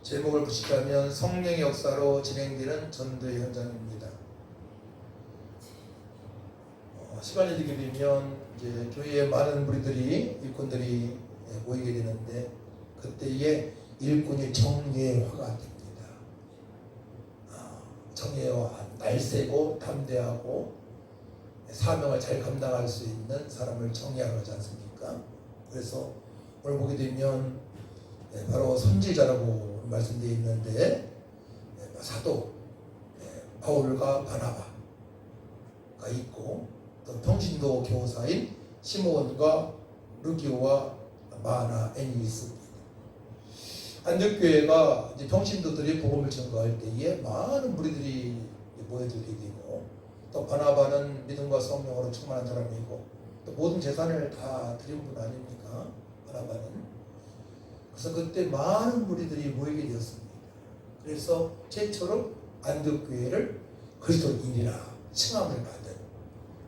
제목을 붙이자면 성령의 역사로 진행되는 전도의 현장입니다. 시간이 되게 되면 이제 교회에 많은 무리들이 일꾼들이 모이게 되는데 그때에 일꾼이 정예화가 됩니다. 정예화, 날쌔고 담대하고 사명을 잘 감당할 수 있는 사람을 정예화로 하지 않습니까? 그래서 오늘 보게 되면 바로 선지자라고 말씀되어 있는데 사도 바울과 바나바가 있고 또 평신도 교사인 시몬과 루기오와 마나엔이 있습니다. 안디옥교회가 이제 평신도들이 복음을 전가할 때에 많은 무리들이 모여들게 되고 또 바나바는 믿음과 성령으로 충만한 사람이고 또 모든 재산을 다 드린 분 아닙니까? 바나바는. 그래서 그때 많은 무리들이 모이게 되었습니다. 그래서 최초로 안디옥교회를 그리스도인이라 칭함을 받은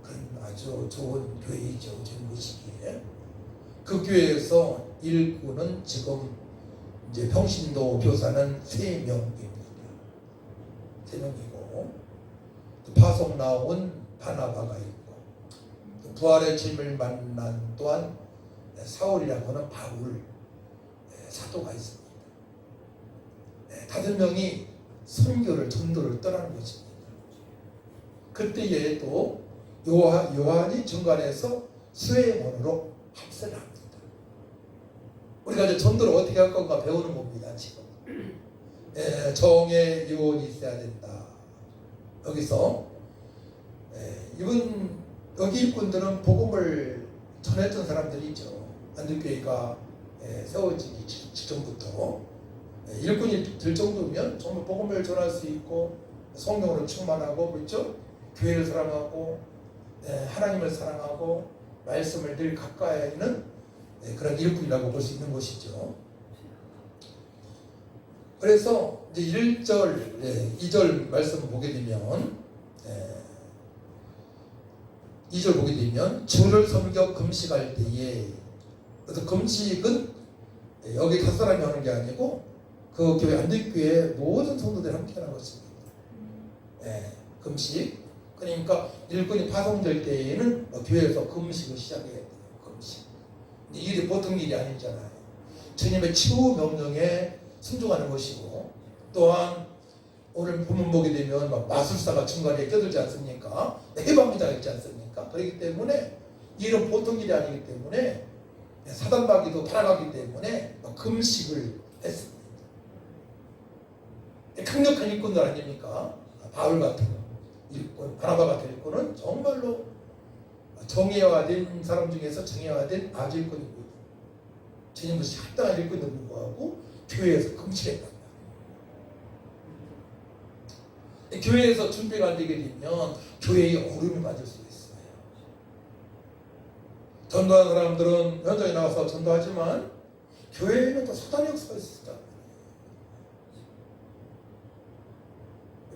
그런 아주 좋은 교회이죠. 좋은 곳이기에 그 교회에서 일꾼은 지금 이제 평신도 교사는 3명입니다. 3명이고 또 파송 나온 바나바가 있고 또 부활의 주님을 만난 또한 사울이라고 하는 바울 사도가 있습니다. 5명이 선교를 전도를 떠나는 것입니다. 그때에 또 요한이 중간에서 수행원으로 합세를 합니다. 우리가 이제 전도를 어떻게 할 건가 배우는 겁니다. 지금 정의 요원이 있어야 된다. 여기서 여기 일꾼들은 복음을 전했던 사람들이죠. 안디옥교회가 세워지기 직전부터 일꾼이 될 정도면 정말 복음을 전할 수 있고 성령으로 충만하고 그렇죠? 교회를 사랑하고 하나님을 사랑하고 말씀을 늘 가까이 있는 그런 일꾼이라고 볼 수 있는 것이죠. 그래서 이제 1절, 2절 말씀 보게 되면 2절 보게 되면 주를 섬겨 금식할 때에 그래서 금식은 여기 5사람이 하는 게 아니고 그 교회 안디옥교회 모든 성도들이 함께 하는 것입니다. 금식. 그러니까 일꾼이 파송될 때에는 교회에서 금식을 시작해야 돼요. 금식. 이 일이 보통 일이 아니잖아요. 주님의 치유 명령에 순종하는 것이고 또한 오늘 본문 보게 되면 막 마술사가 중간에 껴들지 않습니까? 해방자가 있지 않습니까? 그렇기 때문에 이 일은 보통 일이 아니기 때문에 사단마귀도 따라가기 때문에 금식을 했습니다. 강력한 일꾼들 아닙니까? 바울 같은 일꾼, 바나바 같은 일꾼은 정말로 정예화된 사람 중에서 정예화된 아주 일꾼입니다. 주님은 합당한 일꾼도 불구하고 교회에서 금식했다. 교회에서 준비가 안 되게 되면 교회의 어려움을 맞을 수 있어요. 전도하는 사람들은 현장에 나와서 전도하지만 교회에는 또 사단의 역사가 있었다.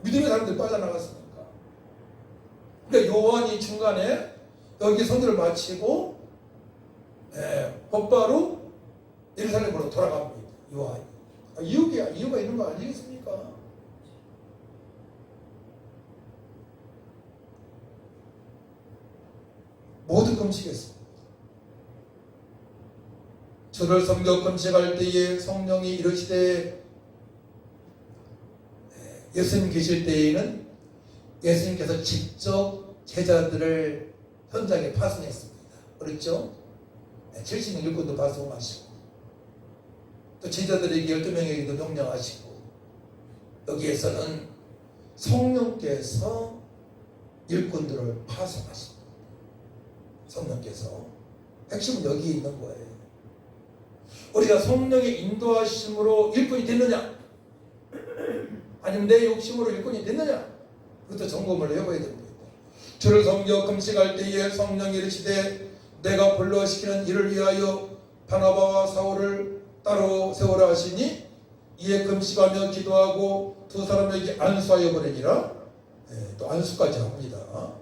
믿음의 사람들이 빠져나갔으니까. 그러니까 요한이 중간에 여기 성교를 마치고 곧바로 예루살렘으로 돌아갑니다. 요한이. 이유가 있는 거 아니겠습니까? 모두 금식했습니다. 주를 섬겨 금식할 때에 성령이 이르시되 예수님 계실 때에는 예수님께서 직접 제자들을 현장에 파송했습니다. 그렇죠? 70명 일꾼도 파송하시고 또 제자들에게 12명에게도 명령하시고 여기에서는 성령께서 일꾼들을 파송하십니다. 성령께서 핵심은 여기 있는 거예요. 우리가 성령의 인도하심으로 일꾼이 됐느냐 아니면 내 욕심으로 일꾼이 됐느냐 그것도 점검을 해봐야 됩니다. 주를 섬겨 금식할 때에 성령이 이르시되 내가 불러시키는 일을 위하여 바나바와 사울을 따로 세우라 하시니 이에 금식하며 기도하고 2사람에게 안수하여 보내니라. 또 안수까지 합니다.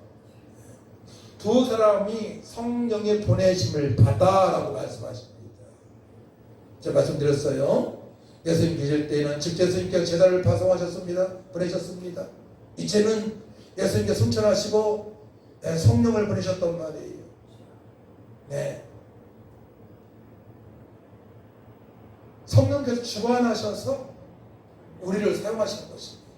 2사람이 성령의 보내심을 받아라고 말씀하십니다. 제가 말씀드렸어요. 예수님 계실 때에는 즉 예수님께서 제자를 파송하셨습니다. 보내셨습니다. 이제는 예수님께 승천하시고 성령을 보내셨단 말이에요. 네. 성령께서 주관하셔서 우리를 사용하시는 것입니다.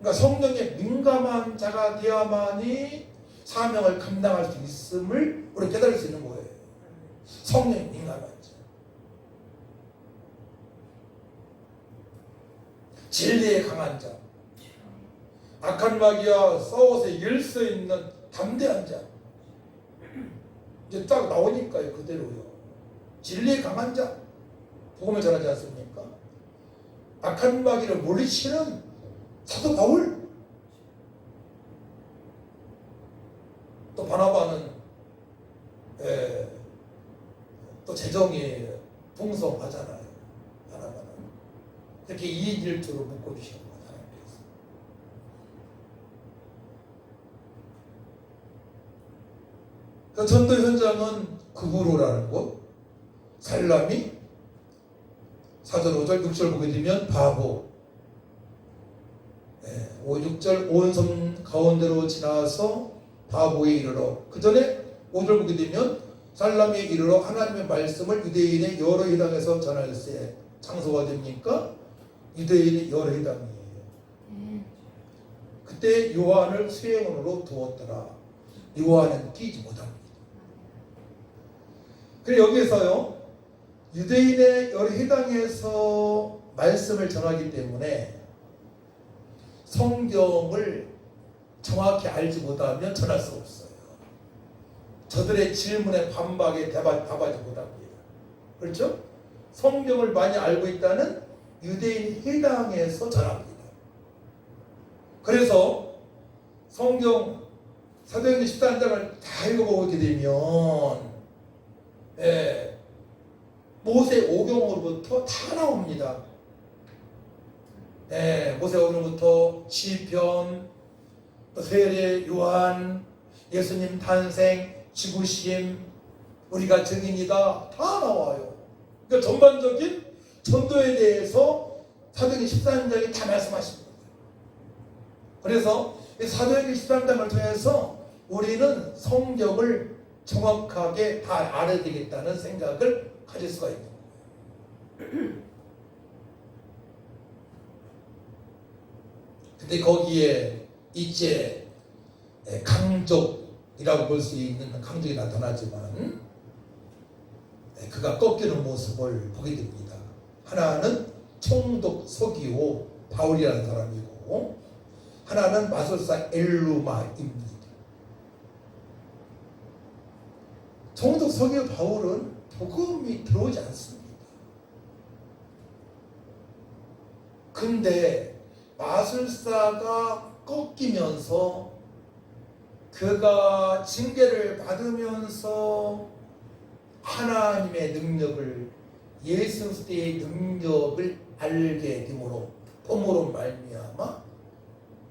그러니까 성령에 민감한 자가 되어야만이 사명을 감당할 수 있음을 우리 깨달을 수 있는 거예요. 성령에 민감한 자. 진리에 강한 자. 악한 마귀와 싸워서 이길 수 있는 담대한 자. 이제 딱 나오니까요. 그대로요. 진리에 강한 자. 복음을 전하지 않습니까? 악한 마귀를 물리치는 사도 바울. 또 바나바는 또 재정이 풍성하잖아요. 바나바는 이렇게 이인일조로 묶어주시는 거예요. 하나님께서. 그 전도 현장은 그구로라는 곳, 살람이 4절 5절 6절 보게 되면 바보, 5, 6절 온 섬 가운데로 지나서 바보에 이르러, 그 전에 5절 보게 되면 살람에 이르러 하나님의 말씀을 유대인의 여러 회당에서 전할세. 장소가 됩니까? 유대인의 여러 회당이에요. 그때 요한을 수행원으로 두었더라. 요한은 끼지 못합니다. 그래 여기에서요, 유대인의 여러 회당에서 말씀을 전하기 때문에 성경을 정확히 알지 못하면 전할 수 없어요. 저들의 질문에 반박에 답하지 못합니다. 그렇죠? 성경을 많이 알고 있다는 유대인 회당에서 전합니다. 그래서 성경 사도행전 13장을 다 읽어보게 되면 모세 오경으로부터 다 나옵니다. 모세 오경부터 시편, 세례 요한, 예수님 탄생, 지구심, 우리가 증인이다, 다 나와요. 그러니까 전반적인 전도에 대해서 사도행전 13장이 다 말씀하십니다. 그래서 사도행전 13장을 통해서 우리는 성경을 정확하게 다 알아야 되겠다는 생각을 가질 수가 있는 거예요. 근데 거기에 이제 강족이라고 볼 수 있는 강족이 나타나지만 그가 꺾이는 모습을 보게 됩니다. 하나는 총독 서기오 바울이라는 사람이고, 하나는 마술사 엘루마입니다. 총독 서기오 바울은 복음이 들어오지 않습니다. 근데 마술사가 꺾이면서 그가 징계를 받으면서 하나님의 능력을, 예수 그리스도의 능력을 알게 되므로 봄으로 말미암아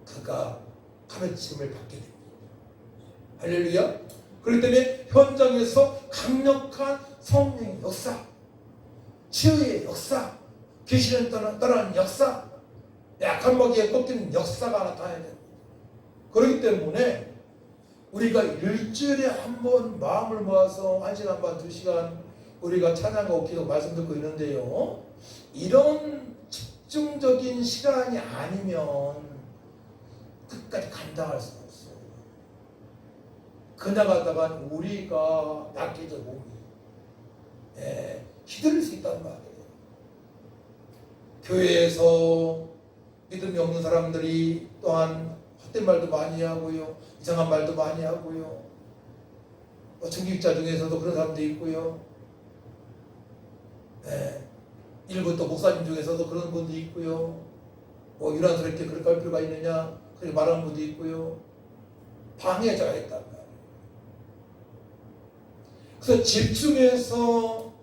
그가 가르침을 받게 됩니다. 할렐루야. 그렇기 때문에 현장에서 강력한 성령의 역사, 치유의 역사, 귀신을 떠나는 역사, 약한 마귀에 꺾이는 역사가 나타나야 됩니다. 그렇기 때문에 우리가 일주일에 한 번 마음을 모아서 1시간 반, 2시간 우리가 찬양하고 기도 말씀 듣고 있는데요, 이런 집중적인 시간이 아니면 끝까지 감당할 수가 없어요. 그나가다가 우리가 약해져 몸이 휘둘릴 수 있단 말이에요. 교회에서 믿음이 없는 사람들이 또한 헛된 말도 많이 하고요, 이상한 말도 많이 하고요, 중직자 중에서도 그런 사람도 있고요, 일부 또 목사님 중에서도 그런 분도 있고요, 유난스럽게 그렇게 할 필요가 있느냐 그렇게 말하는 분도 있고요. 방해자가 있단 말이에요. 그래서 집중해서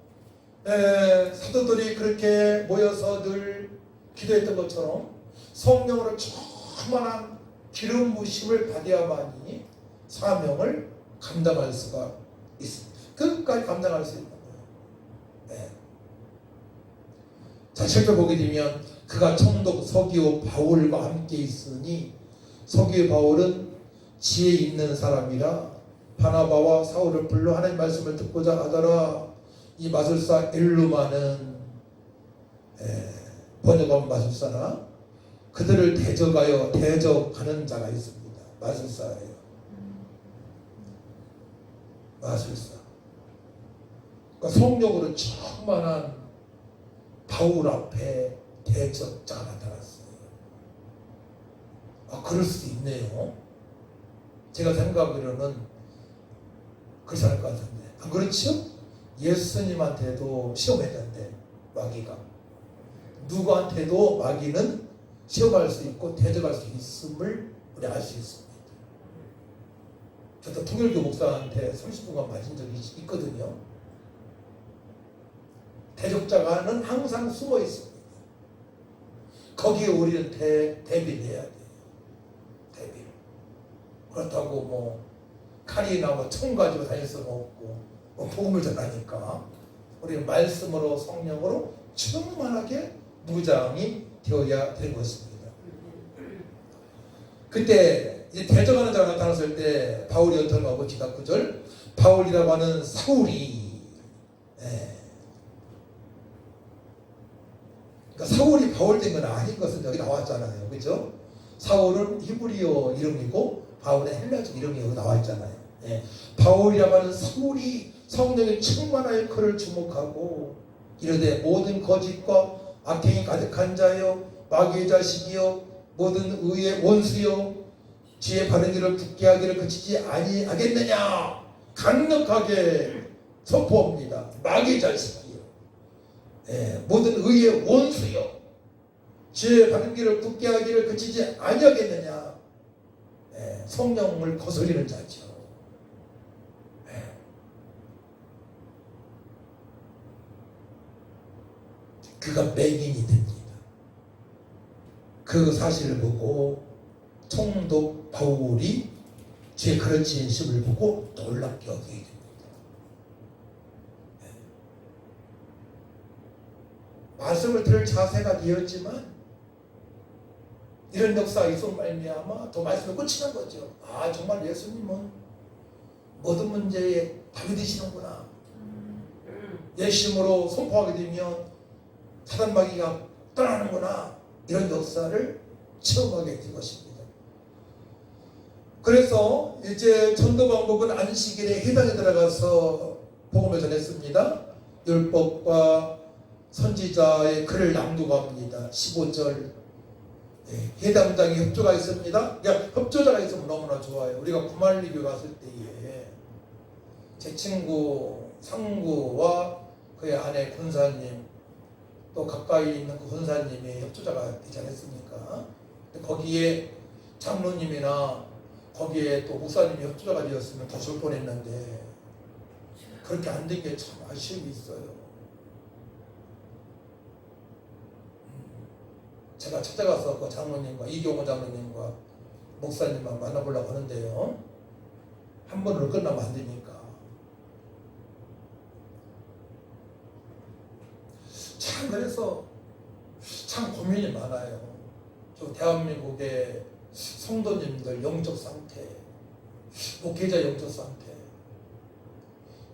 사도들이 그렇게 모여서 늘 기도했던 것처럼 성령으로 충만한 기름 부심을 받아야만이 사명을 감당할 수가 있습니다. 끝까지 감당할 수 있는 거예요. 자, 실제 보게 되면 그가 총독 서기오 바울과 함께 있으니 서기오 바울은 지혜 있는 사람이라 바나바와 사울을 불러 하나님 말씀을 듣고자 하더라. 이 마술사 엘루마는 번역하면 마술사나 그들을 대적하는 자가 있습니다. 마술사예요. 마술사. 그러니까 성령으로 충만한 바울 앞에 대적자가 나타났어요. 그럴 수도 있네요. 제가 생각하기로는 그렇지 않을 것 같은데. 안 그렇죠? 예수님한테도 시험했는데 마귀가 누구한테도 마귀는 시험할 수 있고 대적할 수 있음을 우리 알 수 있습니다. 저도 통일교 목사한테 30분간 맞은 적이 있거든요. 대적자가는 항상 숨어 있습니다. 거기에 우리는 대비해야 돼요. 대비. 그렇다고 뭐 칼이나 뭐 총 가지고 다닐 수는 없고 복음을 전하니까 우리는 말씀으로 성령으로 충만하게 무장이 되어야 되는 것입니다. 그때 이제 대적하는 자가 나타났을 때 바울이 어떤 거고 기가 9절 바울이라고 하는 사울이 그러니까 사울이 바울 된 건 아닌 것은 여기 나왔잖아요. 그죠? 사울은 히브리어 이름이고 바울은 헬라적 이름이 여기 나와 있잖아요. 바울이라고 하는 사울이 성령의 충만하여 그를 주목하고 이르되 모든 거짓과 악행이 가득한 자여 마귀의 자식이여 모든 의의 원수여 지혜 바른 길을 굳게 하기를 그치지 아니하겠느냐 강력하게 선포합니다. 마귀의 자식이여 모든 의의 원수여 지혜 바른 길을 굳게 하기를 그치지 아니하겠느냐 성령을 거스리는 자죠. 그가 맹인이 됩니다. 그 사실을 보고 총독 바울이 제 그런 진심을 보고 놀랍게 여기게 됩니다. 말씀을 들을 자세가 되었지만 이런 역사가 있음 말미암아 더 말씀을 꽂히는 거죠. 정말 예수님은 모든 문제에 답이 되시는구나. 예심으로 선포하게 되면 사단 마귀가 떠나는구나. 이런 역사를 체험하게 된 것입니다. 그래서 이제 전도 방법은 안식일에 회당에 들어가서 복음을 전했습니다. 율법과 선지자의 글을 낭독합니다. 15절 회당장에 협조가 있습니다. 협조자가 있으면 너무나 좋아요. 우리가 구말리교 갔을 때에 제 친구 상구와 그의 아내 군사님 또 가까이 있는 그 군사님이 협조자가 되지 않았습니까? 거기에 장로님이나 거기에 또 목사님이 협조자가 되었으면 더 좋을 뻔했는데 그렇게 안 된 게 참 아쉬움이 있어요. 제가 찾아가서 그 장로님과 이경호 장로님과 목사님만 만나보려고 하는데요. 한 번으로 끝나면 안 되니까. 참 그래서 참 고민이 많아요. 저 대한민국의 성도님들 영적 상태, 목회자 영적 상태,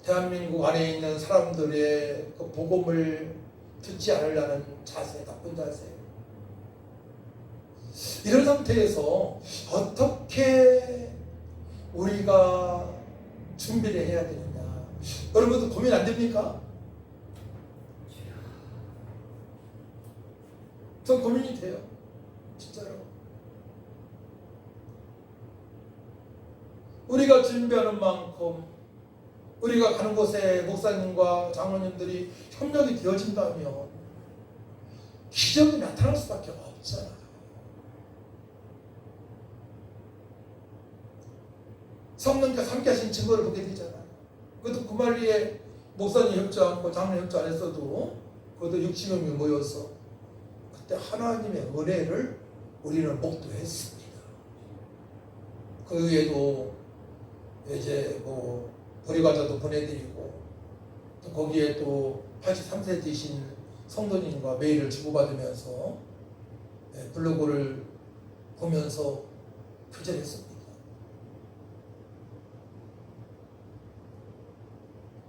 대한민국 안에 있는 사람들의 그 복음을 듣지 않으려는 자세, 나쁜 자세. 이런 상태에서 어떻게 우리가 준비를 해야 되느냐. 여러분도 고민 안 됩니까? 전 고민이 돼요. 진짜로. 우리가 준비하는 만큼 우리가 가는 곳에 목사님과 장로님들이 협력이 되어진다면 기적이 나타날 수밖에 없잖아요. 성령께서 함께 하신 증거를 보게 되잖아요. 그것도 구말리에 목사님 협조 않고 장로님 협조 안 했어도 그것도 60명이 모여서 그때 하나님의 은혜를 우리는 목도했습니다. 그 외에도 이제 보리과자도 보내드리고 또 거기에 또 83세 되신 성도님과 메일을 주고받으면서 블로그를 보면서 표절했습니다.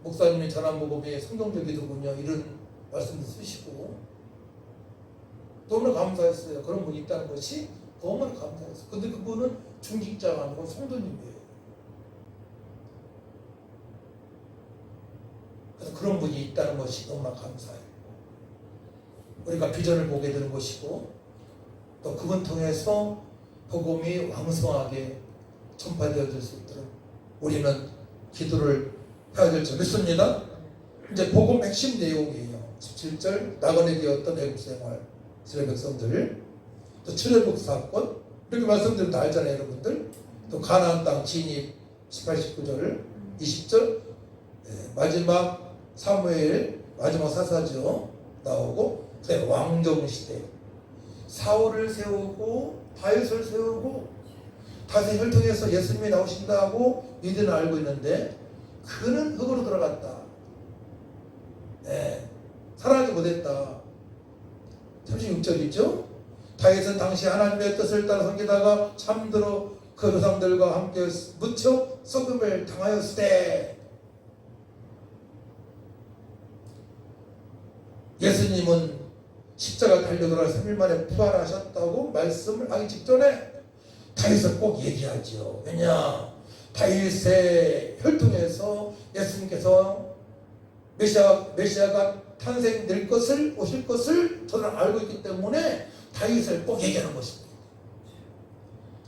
목사님이 전환복음에 성경적이더군요. 이런 말씀도 쓰시고 너무나 감사했어요. 그런 분이 있다는 것이 너무나 감사했어요. 근데 그분은 중직자가 아니고 성도님이에요. 그래서 그런 분이 있다는 것이 너무나 감사해요. 우리가 비전을 보게 되는 것이고 또 그분 통해서 복음이 왕성하게 전파되어질 수 있도록 우리는 기도를 해야 될 줄 믿습니다. 이제 복음 핵심 내용이에요. 17절 낙원에 되었던 애국 생활 이스라엘 백성들, 또 출애굽 사건 이렇게 말씀드리면 다 알잖아요, 여러분들. 또 가나안 땅 진입 18, 19절, 20절 마지막 사무엘 마지막 사사죠 나오고 왕정 시대 사울을 세우고 다윗을 세우고 다윗의 혈통에서 예수님이 나오신다고 믿으는 알고 있는데 그는 흙으로 들어갔다. 살아나지 못했다. 36절이죠. 다윗은 당시 하나님의 뜻을 따라 섬기다가 참들어 그 조상들과 함께 묻혀 썩음을 당하였으되 예수님은 십자가 달려들어 3일 만에 부활하셨다고 말씀을 하기 직전에 다윗을 꼭 얘기하죠. 왜냐? 다윗의 혈통에서 예수님께서 메시아가 탄생될 것을 오실 것을 저는 알고 있기 때문에 다윗을 꼭 얘기하는 것입니다.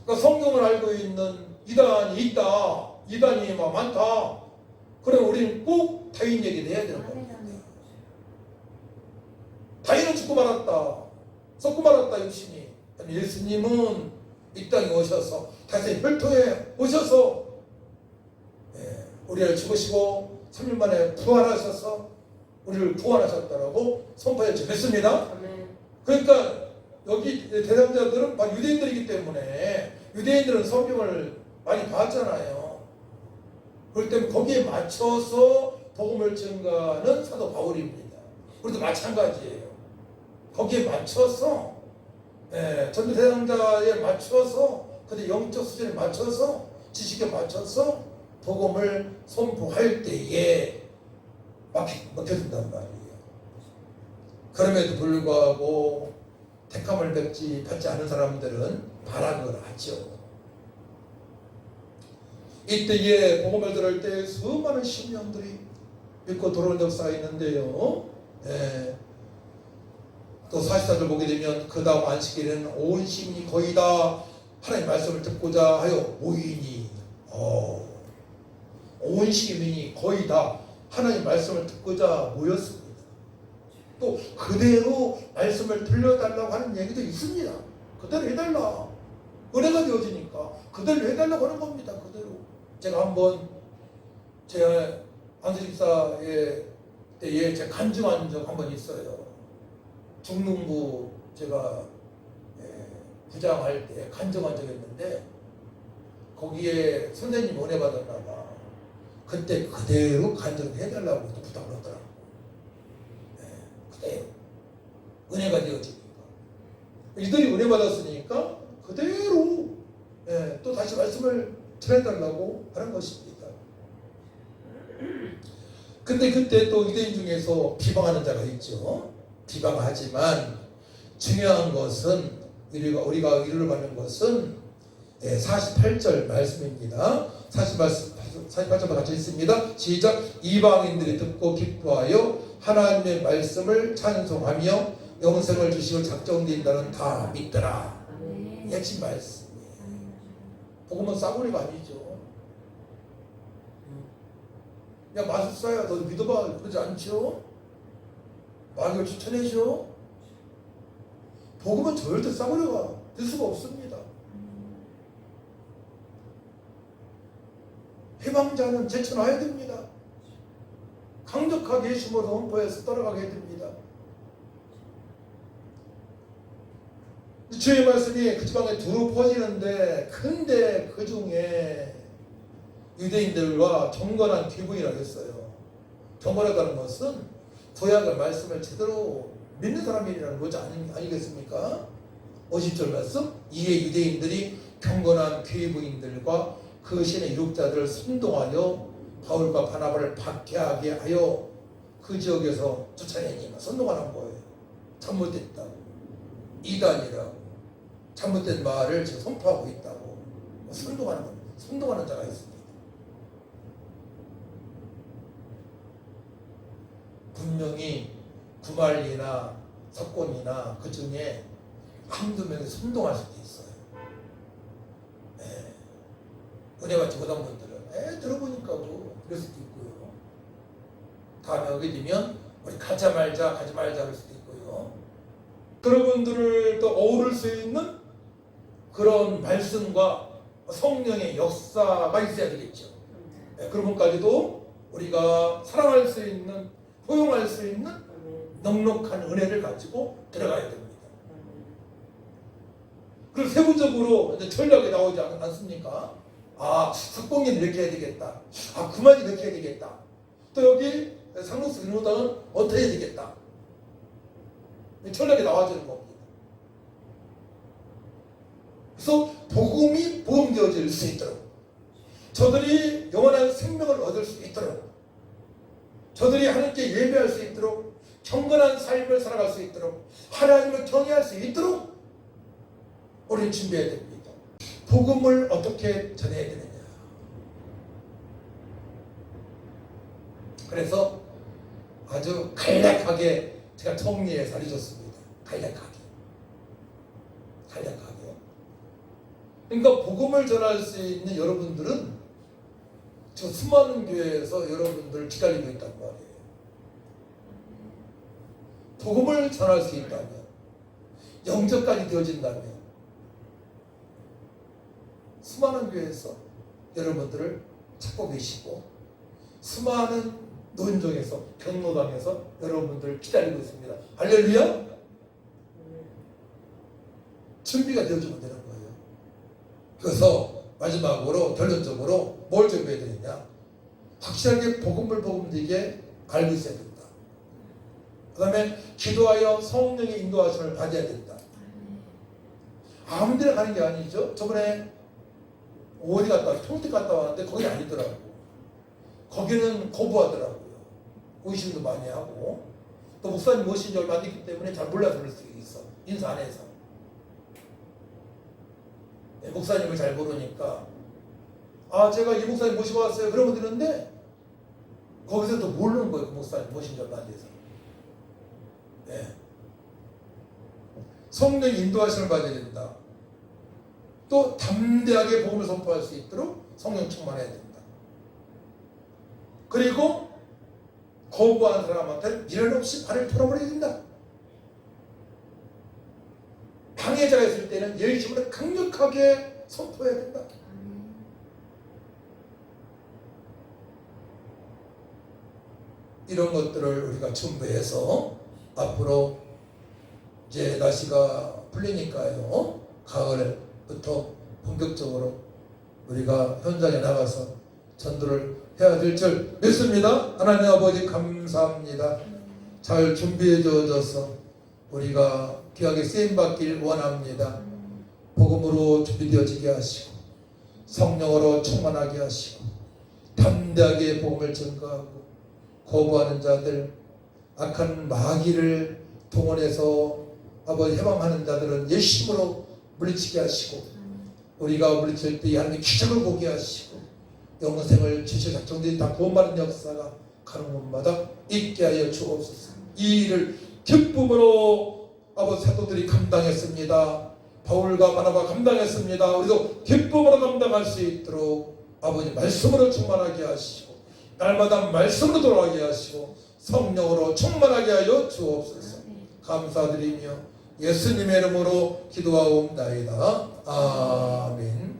그러니까 성경을 알고 있는 이단이 있다. 이단이 많다. 그럼 우리는 꼭 다윗 얘기를 해야 되는 겁니다. 다윗은 죽고 말았다. 썩고 말았다. 육신이. 예수님은 이 땅에 오셔서 다윗의 혈통에 오셔서 우리를 죽으시고 3일 만에 부활하셔서 우리를 구원하셨다라고 선포해 주겠습니다. 그러니까 여기 대상자들은 막 유대인들이기 때문에 유대인들은 성경을 많이 봤잖아요. 그렇기 때문에 거기에 맞춰서 복음을 증가하는 사도 바울입니다. 우리도 마찬가지예요. 거기에 맞춰서 전도 대상자에 맞춰서 근데 영적 수준에 맞춰서 지식에 맞춰서 복음을 선포할 때에 먹혀준단 말이에요. 그럼에도 불구하고 택함을 받지 않은 사람들은 발악을 하죠. 이때에 복음을 들을 때 수많은 심령들이 믿고 돌아오는 역사가 있는데요. 또 44절 보게 되면 그 다음 안식일에는 온 시민이 거의 다 하나님의 말씀을 듣고자 하여 모이니 온 시민이 거의 다 하나님의 말씀을 듣고자 모였습니다. 또 그대로 말씀을 들려달라고 하는 얘기도 있습니다. 그대로 해달라. 은혜가 되어지니까 그대로 해달라고 하는 겁니다. 그대로. 제가 한번 제 안수집사의 때에 제가 간증한 적 한 번 있어요. 중농부 제가 부장할 때 간증한 적이 있는데 거기에 선생님이 은혜 받았나 봐. 그때 그대로 간증을 해달라고 또 부탁을 하더라고. 그대로 은혜가 되어지니까 이들이 은혜 받았으니까 그대로 또 다시 말씀을 전해달라고 하는 것입니다. 근데 그때 또 유대인 중에서 비방하는 자가 있죠. 비방하지만 중요한 것은 우리가 위로를 받는 것은 48절 말씀입니다. 48절과 같이 있습니다. 시작. 이방인들이 듣고 기뻐하여 하나님의 말씀을 찬송하며 영생을 주시고 작정된 자는 다 믿더라. 핵심 말씀이에요. 복음은 싸구리가 아니죠. 야 마술사야 너도 믿어봐 그러지 않죠? 마귀를 추천해줘. 복음은 절대 싸구려가 될 수가 없습니다. 해방자는 제쳐놔야 됩니다. 강력하게 예수님으로 선포해서 따라가게 됩니다. 주의 말씀이 그 지방에 두루 퍼지는데 근데 그 중에 유대인들과 경건한 귀분이라고 했어요. 경건하다는 것은 구약의 말씀을 제대로 믿는 사람이라는 거지 아니겠습니까? 50절 말씀, 이에 유대인들이 경건한 교회부인들과 그 신의 유력자들을 선동하여 바울과 바나바를 박해하게 하여 그 지역에서 쫓아내니까 선동하는 거예요. 잘못됐다고, 이단이라고, 잘못된 말을 지금 선포하고 있다고 선동하는 자가 있습니다. 분명히 구말리나 석곤이나 그 중에 한두 명이 선동할 수도 있어요. 은혜 받지 못한 분들은 들어보니까 뭐 그럴 수도 있고요. 다음에 오게 되면 우리 가지 말자 할 수도 있고요. 여러분들을 또 어우를 수 있는 그런 말씀과 성령의 역사가 있어야 되겠죠. 그런 것까지도 우리가 사랑할 수 있는, 포용할 수 있는 넉넉한 은혜를 가지고 들어가야 됩니다. 그리고 세부적으로 이제 전략이 나오지 않습니까? 석봉이는 이렇게 해야 되겠다. 구만이 이렇게 해야 되겠다. 또 여기 상록수 근무당은 어떻게 해야 되겠다. 전략이 나와지는 겁니다. 그래서 복음이 보험되어질 수 있도록, 저들이 영원한 생명을 얻을 수 있도록, 저들이 하나님께 예배할 수 있도록, 경건한 삶을 살아갈 수 있도록, 하나님을 경외할 수 있도록 우리는 준비해야 됩니다. 복음을 어떻게 전해야 되느냐. 그래서 아주 간략하게 제가 정리해서 알려줬습니다. 간략하게. 그러니까 복음을 전할 수 있는 여러분들은 저 수많은 교회에서 여러분들을 기다리고 있단 말이에요. 복음을 전할 수 있다면, 영접까지 되어진다면 수많은 교회에서 여러분들을 찾고 계시고, 수많은 논정에서, 경로당에서 여러분들을 기다리고 있습니다. 할렐루야! 준비가 되어주면 되는 거예요. 그래서 마지막으로 결론적으로 뭘 준비해야 되느냐? 확실하게 복음을 되게 알고 있어야 된다. 그 다음에 기도하여 성령의 인도하심을 받아야 된다. 아무 데나 가는 게 아니죠. 저번에 어디 갔다 왔어요? 통택 갔다 왔는데 거기 아니더라고. 거기는 거부하더라고요. 의심도 많이 하고, 또 목사님 모신 지 얼마 안 됐기 때문에 잘 몰라서 그럴 수 있어. 인사 안 해서. 목사님을 잘 모르니까 제가 이 목사님 모시고 왔어요 그러면 되는데, 거기서 또 모르는 거예요. 그 목사님 모신 지 얼마 안 돼서. 성령의 인도하심을 받아야 된다. 또 담대하게 복음을 선포할 수 있도록 성령 충만해야 된다. 그리고 거부하는 사람한테 미련 없이 발을 털어버려야 된다. 방해자가 있을 때는 예의심으로 강력하게 선포해야 된다. 이런 것들을 우리가 준비해서 앞으로 이제 날씨가 풀리니까요, 가을부터 본격적으로 우리가 현장에 나가서 전도를 해야 될 줄 믿습니다. 하나님 아버지 감사합니다. 잘 준비해 주어져서 우리가 귀하게 쓰임받길 원합니다. 복음으로 준비되어지게 하시고, 성령으로 충만하게 하시고, 담대하게 복음을 전가하고, 거부하는 자들, 악한 마귀를 동원해서 아버지 해방하는 자들은 열심으로 물리치게 하시고, 우리가 물리칠 때 하나님의 기적을 보게 하시고, 영생을 주실 작정들이 다 구원받는 역사가 가는 곳마다 있게 하여 주옵소서. 이 일을 기쁨으로 아버지 사도들이 감당했습니다. 바울과 바나바가 감당했습니다. 우리도 기쁨으로 감당할 수 있도록 아버지 말씀으로 충만하게 하시고, 날마다 말씀으로 돌아가게 하시고, 성령으로 충만하게 하여 주옵소서. 감사드리며 예수님의 이름으로 기도하옵나이다. 아멘.